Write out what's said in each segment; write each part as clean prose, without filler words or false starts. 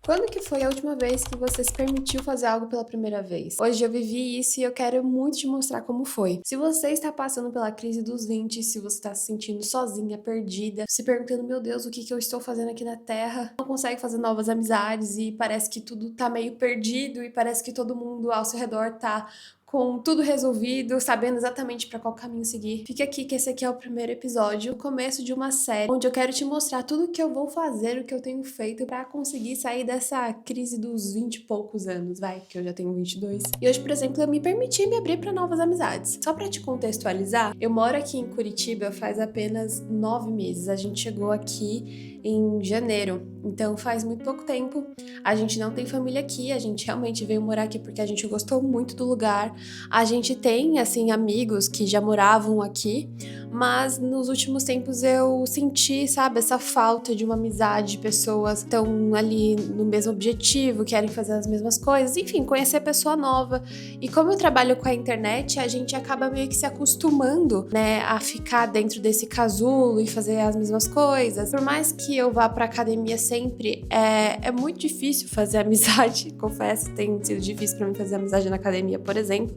Quando que foi a última vez que você se permitiu fazer algo pela primeira vez? Hoje eu vivi isso e eu quero muito te mostrar como foi. Se você está passando pela crise dos 20, se você está se sentindo sozinha, perdida, se perguntando, meu Deus, o que que eu estou fazendo aqui na Terra? Não consegue fazer novas amizades e parece que tudo tá meio perdido e parece que todo mundo ao seu redor tá com tudo resolvido, sabendo exatamente para qual caminho seguir. Fica aqui que esse aqui é o primeiro episódio, o começo de uma série onde eu quero te mostrar tudo o que eu vou fazer, o que eu tenho feito para conseguir sair dessa crise dos 20 e poucos anos, vai, que eu já tenho 22. E hoje, por exemplo, eu me permiti me abrir para novas amizades. Só para te contextualizar, eu moro aqui em Curitiba faz apenas 9 meses. A gente chegou aqui em janeiro, então faz muito pouco tempo. A gente não tem família aqui, a gente realmente veio morar aqui porque a gente gostou muito do lugar. A gente tem, assim, amigos que já moravam aqui, mas nos últimos tempos eu senti, sabe, essa falta de uma amizade, de pessoas que estão ali no mesmo objetivo, querem fazer as mesmas coisas, enfim, conhecer pessoa nova. E como eu trabalho com a internet, a gente acaba meio que se acostumando, né, a ficar dentro desse casulo e fazer as mesmas coisas. Por mais que eu vá pra academia sempre, é muito difícil fazer amizade, confesso, tem sido difícil pra mim fazer amizade na academia, por exemplo.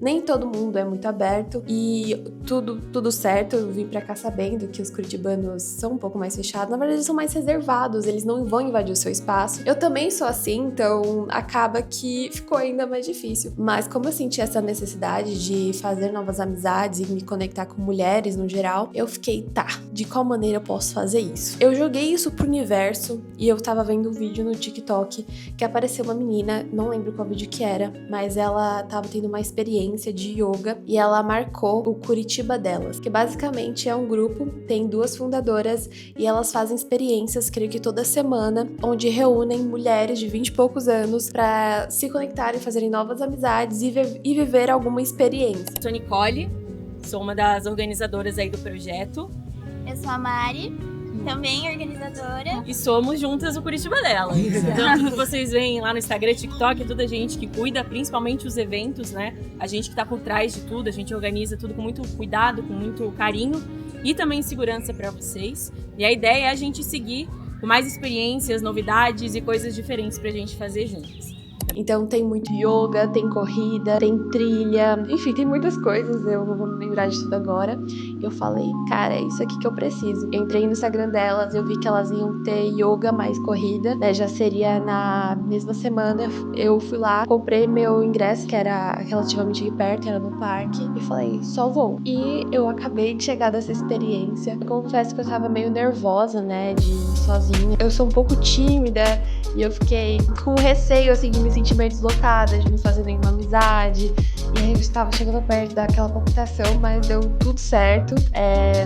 Nem todo mundo é muito aberto e tudo certo. Eu vim pra cá sabendo que os curitibanos são um pouco mais fechados. Na verdade, eles são mais reservados, eles não vão invadir o seu espaço. Eu também sou assim, então acaba que ficou ainda mais difícil. Mas como eu senti essa necessidade de fazer novas amizades e me conectar com mulheres no geral, eu fiquei, tá, de qual maneira eu posso fazer isso? Eu joguei isso pro universo e eu tava vendo um vídeo no TikTok que apareceu uma menina, não lembro qual vídeo que era, mas ela tava tendo uma experiência de yoga e ela marcou o Curitiba delas, que basicamente é um grupo, tem 2 fundadoras e elas fazem experiências, creio que toda semana, onde reúnem mulheres de 20 e poucos anos para se conectarem, fazerem novas amizades e viver alguma experiência. Sou Nicole, sou uma das organizadoras aí do projeto. Eu sou a Mari, também organizadora. E somos juntas o Curitiba delas. Então, tudo que vocês veem lá no Instagram, TikTok, é toda a gente que cuida, principalmente os eventos, né? A gente que tá por trás de tudo, a gente organiza tudo com muito cuidado, com muito carinho e também segurança para vocês. E a ideia é a gente seguir com mais experiências, novidades e coisas diferentes pra gente fazer juntas. Então tem muito yoga, tem corrida, tem trilha, enfim, tem muitas coisas, eu não vou me lembrar de tudo agora. E eu falei, cara, é isso aqui que eu preciso. Eu entrei no Instagram delas, eu vi que elas iam ter yoga mais corrida, né, já seria na mesma semana. Eu fui lá, comprei meu ingresso, que era relativamente perto, era no parque, e falei, só vou. E eu acabei de chegar dessa experiência. Eu confesso que eu tava meio nervosa, né, de ir sozinha. Eu sou um pouco tímida, e eu fiquei com receio, assim, de me sentir meio deslocada, de não fazer nenhuma amizade. E aí eu estava chegando perto daquela palpitação, mas deu tudo certo.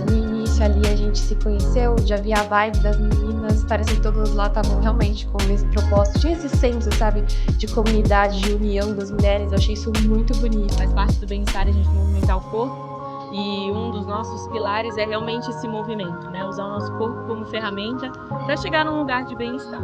No início ali a gente se conheceu, já via a vibe das meninas, parecia que todas lá estavam realmente com o mesmo propósito. Tinha esse senso, sabe, de comunidade, de união das mulheres. Eu achei isso muito bonito. Faz parte do bem-estar a gente movimentar o corpo. E um dos nossos pilares é realmente esse movimento, né? Usar o nosso corpo como ferramenta para chegar num lugar de bem-estar.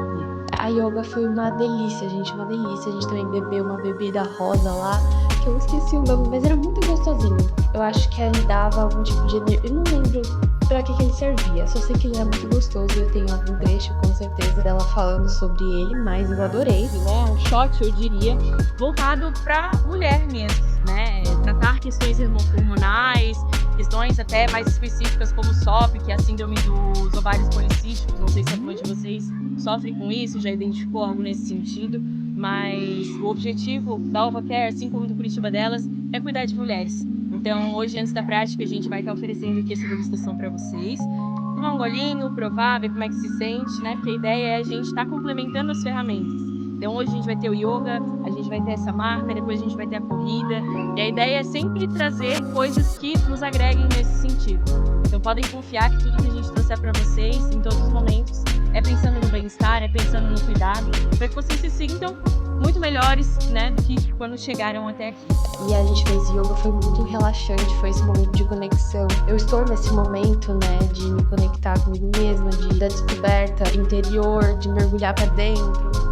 A yoga foi uma delícia, gente, uma delícia. A gente também bebeu uma bebida rosa lá, que eu esqueci o nome, mas era muito gostosinho. Eu acho que ele dava algum tipo de energia. Eu não lembro pra que ele servia, só sei que ele era muito gostoso. Eu tenho algum trecho, com certeza, dela falando sobre ele, mas eu adorei. Né? Um shot, eu diria, voltado pra mulher mesmo, né? Tratar questões hormonais, questões até mais específicas como SOP, que é a síndrome dos ovários policísticos. Não sei se alguma de vocês sofre com isso, já identificou algo nesse sentido, mas o objetivo da OvaCare, assim como do Curitiba delas, é cuidar de mulheres. Então, hoje, antes da prática, a gente vai estar oferecendo aqui essa degustação para vocês. Tomar um golinho, provar, ver como é que se sente, né? Porque a ideia é a gente estar complementando as ferramentas. Então, hoje a gente vai ter o yoga, a gente vai ter essa marca, depois a gente vai ter a corrida. E a ideia é sempre trazer coisas que nos agreguem nesse sentido. Então, podem confiar que tudo que a gente trouxer para vocês, em todos os momentos, é pensando no bem-estar, é pensando no cuidado, para que vocês se sintam muito melhores, né, do que quando chegaram até aqui. E a gente fez yoga, foi muito relaxante, foi esse momento de conexão. Eu estou nesse momento, né, de me conectar comigo mesma, da descoberta interior, de mergulhar para dentro.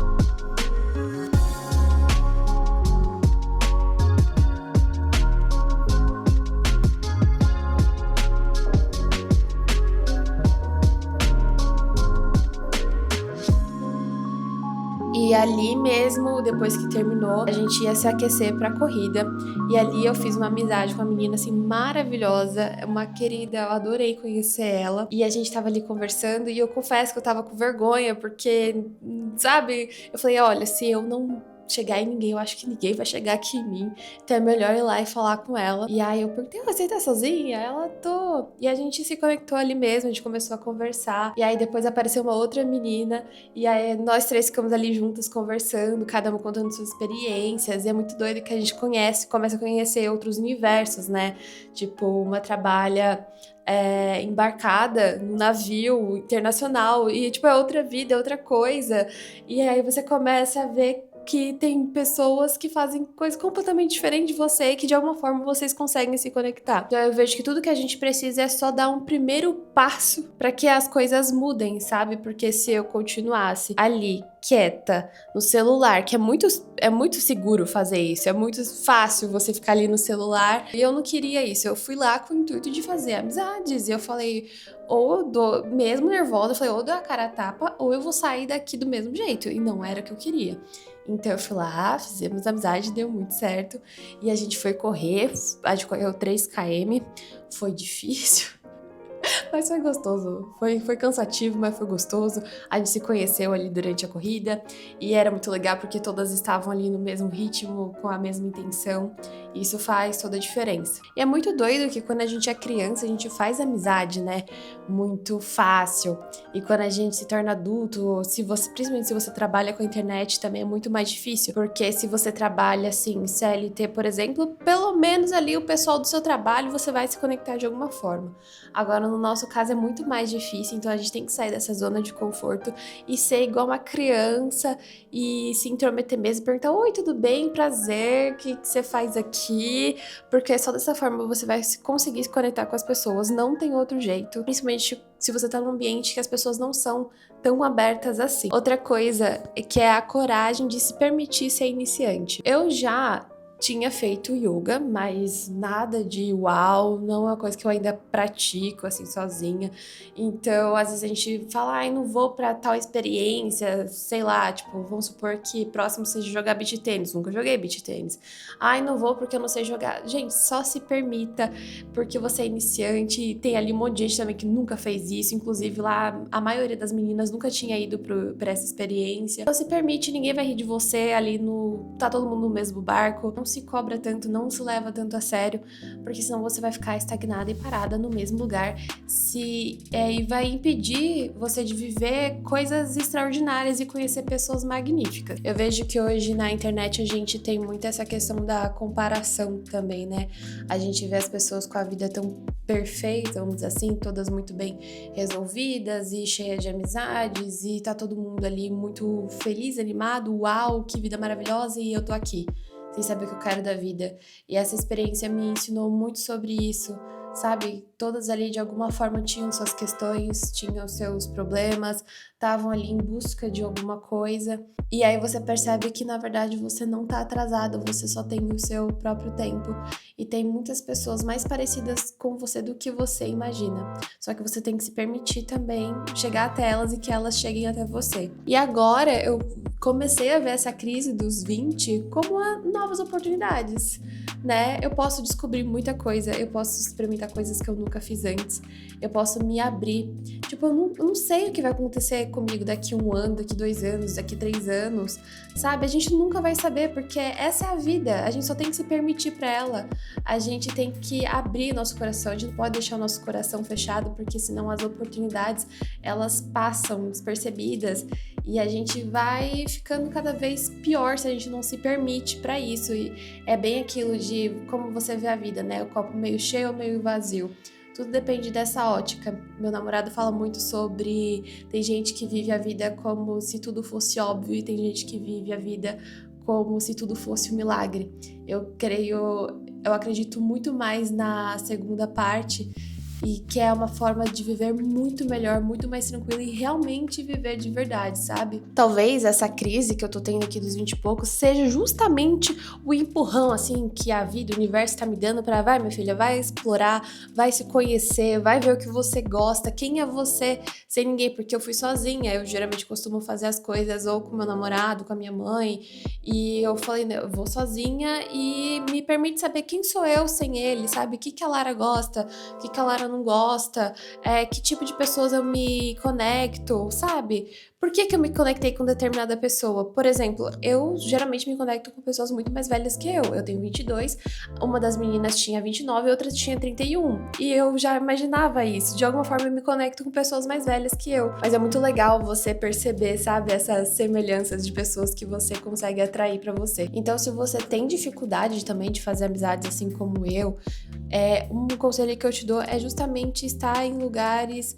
E ali mesmo, depois que terminou, a gente ia se aquecer pra corrida. E ali eu fiz uma amizade com uma menina assim maravilhosa, uma querida, eu adorei conhecer ela. E a gente tava ali conversando e eu confesso que eu tava com vergonha, porque, sabe, eu falei, olha, se eu não chegar em ninguém, eu acho que ninguém vai chegar aqui em mim. Então é melhor ir lá e falar com ela. E aí eu perguntei, você tá sozinha? Ela, tô. E a gente se conectou ali mesmo, a gente começou a conversar. E aí depois apareceu uma outra menina. E aí nós três ficamos ali juntas conversando, cada uma contando suas experiências. E é muito doido que a gente começa a conhecer outros universos, né? Tipo, uma trabalha embarcada no navio internacional. E, tipo, é outra vida, é outra coisa. E aí você começa a ver que tem pessoas que fazem coisas completamente diferentes de você e que de alguma forma vocês conseguem se conectar. Então eu vejo que tudo que a gente precisa é só dar um primeiro passo para que as coisas mudem, sabe? Porque se eu continuasse ali quieta no celular, que é muito seguro fazer isso, é muito fácil você ficar ali no celular, e eu não queria isso. Eu fui lá com o intuito de fazer amizades, e eu falei, ou eu dou, mesmo nervosa, eu falei, ou eu dou a cara a tapa, ou eu vou sair daqui do mesmo jeito, e não era o que eu queria. Então eu fui lá, fizemos amizade, deu muito certo, e a gente foi correr, a gente correu 3 km, foi difícil, mas foi gostoso. Foi cansativo, mas foi gostoso. A gente se conheceu ali durante a corrida e era muito legal porque todas estavam ali no mesmo ritmo, com a mesma intenção. E isso faz toda a diferença. E é muito doido que quando a gente é criança, a gente faz amizade, né? Muito fácil. E quando a gente se torna adulto, principalmente se você trabalha com a internet, também é muito mais difícil. Porque se você trabalha assim, CLT, por exemplo, pelo menos ali o pessoal do seu trabalho você vai se conectar de alguma forma. Agora, no nosso caso, é muito mais difícil, então a gente tem que sair dessa zona de conforto e ser igual uma criança e se intrometer mesmo, perguntar, oi, tudo bem? Prazer, o que você faz aqui? Porque só dessa forma você vai conseguir se conectar com as pessoas, não tem outro jeito, principalmente se você tá num ambiente que as pessoas não são tão abertas assim. Outra coisa é que é a coragem de se permitir ser iniciante. Eu já tinha feito yoga, mas nada de uau, não é uma coisa que eu ainda pratico assim sozinha. Então, às vezes a gente fala, ai, não vou pra tal experiência, sei lá, tipo, vamos supor que próximo seja jogar beach tênis, nunca joguei beach tênis. Ai, não vou porque eu não sei jogar. Gente, só se permita, porque você é iniciante e tem ali um monte de gente também que nunca fez isso, inclusive lá a maioria das meninas nunca tinha ido pra essa experiência. Então se permite, ninguém vai rir de você ali tá todo mundo no mesmo barco. Não se cobra tanto, não se leva tanto a sério, porque senão você vai ficar estagnada e parada no mesmo lugar, e vai impedir você de viver coisas extraordinárias e conhecer pessoas magníficas. Eu vejo que hoje na internet a gente tem muito essa questão da comparação também, né? A gente vê as pessoas com a vida tão perfeita, vamos dizer assim, todas muito bem resolvidas e cheias de amizades, e tá todo mundo ali muito feliz, animado, uau, que vida maravilhosa, e eu tô aqui sem saber o que eu quero da vida. E essa experiência me ensinou muito sobre isso, sabe? Todas ali de alguma forma tinham suas questões, tinham seus problemas, estavam ali em busca de alguma coisa. E aí você percebe que na verdade você não tá atrasado, você só tem o seu próprio tempo. E tem muitas pessoas mais parecidas com você do que você imagina. Só que você tem que se permitir também chegar até elas e que elas cheguem até você. E agora eu comecei a ver essa crise dos 20 como novas oportunidades, né? Eu posso descobrir muita coisa, eu posso experimentar coisas que eu nunca fiz antes, eu posso me abrir. Tipo, eu não sei o que vai acontecer comigo daqui 1 ano, daqui 2 anos, daqui 3 anos, sabe? A gente nunca vai saber, porque essa é a vida, a gente só tem que se permitir pra ela. A gente tem que abrir nosso coração, a gente não pode deixar o nosso coração fechado, porque senão as oportunidades, elas passam despercebidas e a gente vai ficando cada vez pior se a gente não se permite pra isso. E é bem aquilo de como você vê a vida, né? O copo meio cheio ou meio vazio. Tudo depende dessa ótica. Meu namorado fala muito sobre... Tem gente que vive a vida como se tudo fosse óbvio e tem gente que vive a vida como se tudo fosse um milagre. Eu acredito muito mais na segunda parte, e que é uma forma de viver muito melhor, muito mais tranquila e realmente viver de verdade, sabe? Talvez essa crise que eu tô tendo aqui dos 20 e poucos seja justamente o empurrão, assim, que a vida, o universo tá me dando pra, vai, minha filha, vai explorar, vai se conhecer, vai ver o que você gosta, quem é você sem ninguém, porque eu fui sozinha, eu geralmente costumo fazer as coisas ou com meu namorado, com a minha mãe, e eu falei, eu vou sozinha e me permite saber quem sou eu sem ele, sabe? O que a Lara gosta, o que a Lara não gosta, que tipo de pessoas eu me conecto, sabe? Por que eu me conectei com determinada pessoa? Por exemplo, eu geralmente me conecto com pessoas muito mais velhas que eu. Eu tenho 22, uma das meninas tinha 29 e outra tinha 31. E eu já imaginava isso. De alguma forma eu me conecto com pessoas mais velhas que eu. Mas é muito legal você perceber, sabe, essas semelhanças de pessoas que você consegue atrair pra você. Então, se você tem dificuldade também de fazer amizades assim como eu, um conselho que eu te dou é justamente estar em lugares,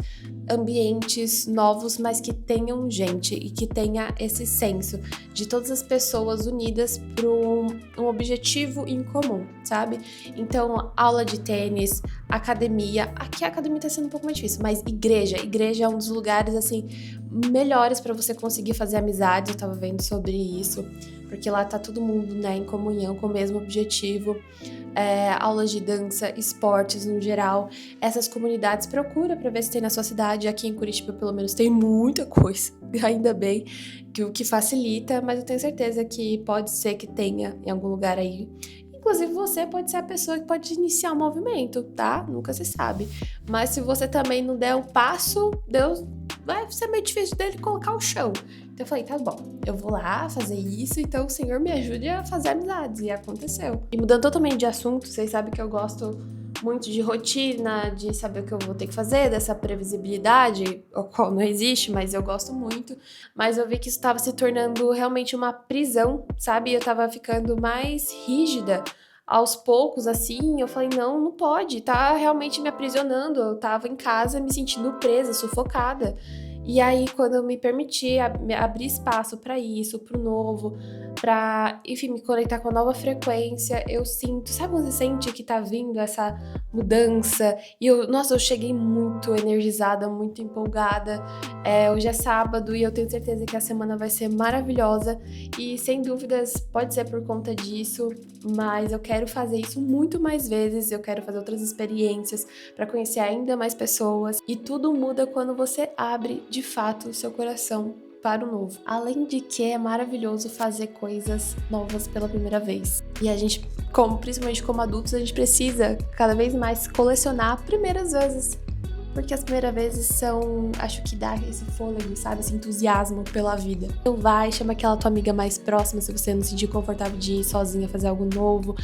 ambientes novos, mas que tenham gente e que tenha esse senso de todas as pessoas unidas para um objetivo em comum, sabe? Então, aula de tênis, academia, aqui a academia tá sendo um pouco mais difícil, mas igreja é um dos lugares, assim, melhores para você conseguir fazer amizades, eu tava vendo sobre isso, porque lá tá todo mundo, né, em comunhão com o mesmo objetivo. Aulas de dança, esportes no geral, essas comunidades procura pra ver se tem na sua cidade. Aqui em Curitiba pelo menos tem muita coisa, ainda bem, o que facilita, mas eu tenho certeza que pode ser que tenha em algum lugar aí. Inclusive você pode ser a pessoa que pode iniciar um movimento, tá? Nunca se sabe. Mas se você também não der um passo, Deus vai ser meio difícil dele colocar o chão. Então eu falei, tá bom, eu vou lá fazer isso, então o Senhor me ajude a fazer amizades. E aconteceu. E mudando totalmente de assunto, vocês sabem que eu gosto muito de rotina, de saber o que eu vou ter que fazer, dessa previsibilidade, o qual não existe, mas eu gosto muito. Mas eu vi que isso estava se tornando realmente uma prisão, sabe? Eu tava ficando mais rígida aos poucos, assim. Eu falei, não pode, tá realmente me aprisionando. Eu tava em casa me sentindo presa, sufocada. E aí, quando eu me permiti abrir espaço para isso, pro novo, pra, enfim, me conectar com a nova frequência, eu sinto, sabe quando você sente que tá vindo essa mudança? E eu cheguei muito energizada, muito empolgada. Hoje é sábado e eu tenho certeza que a semana vai ser maravilhosa e, sem dúvidas, pode ser por conta disso, mas eu quero fazer isso muito mais vezes, eu quero fazer outras experiências para conhecer ainda mais pessoas e tudo muda quando você abre de fato o seu coração para o novo. Além de que é maravilhoso fazer coisas novas pela primeira vez. E a gente, principalmente como adultos, a gente precisa cada vez mais colecionar primeiras vezes. Porque as primeiras vezes são, acho que dá esse fôlego, sabe? Esse entusiasmo pela vida. Então vai, chama aquela tua amiga mais próxima se você não se sentir confortável de ir sozinha fazer algo novo.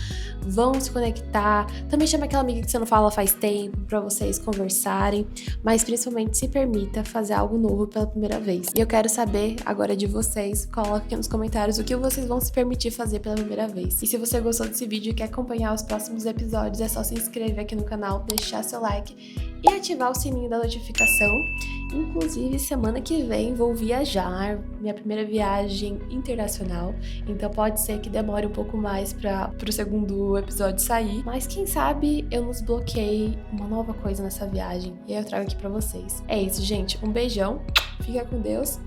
Vão se conectar. Também chama aquela amiga que você não fala faz tempo pra vocês conversarem. Mas principalmente se permita fazer algo novo pela primeira vez. E eu quero saber agora de vocês. Coloque aqui nos comentários o que vocês vão se permitir fazer pela primeira vez. E se você gostou desse vídeo e quer acompanhar os próximos episódios, é só se inscrever aqui no canal, deixar seu like e ativar o sininho da notificação. Inclusive, semana que vem vou viajar, minha primeira viagem internacional, então pode ser que demore um pouco mais para o segundo episódio sair, mas quem sabe eu nos bloqueei uma nova coisa nessa viagem e aí eu trago aqui para vocês. É isso, gente, um beijão, fica com Deus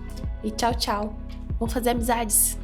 e tchau, tchau. Vamos fazer amizades!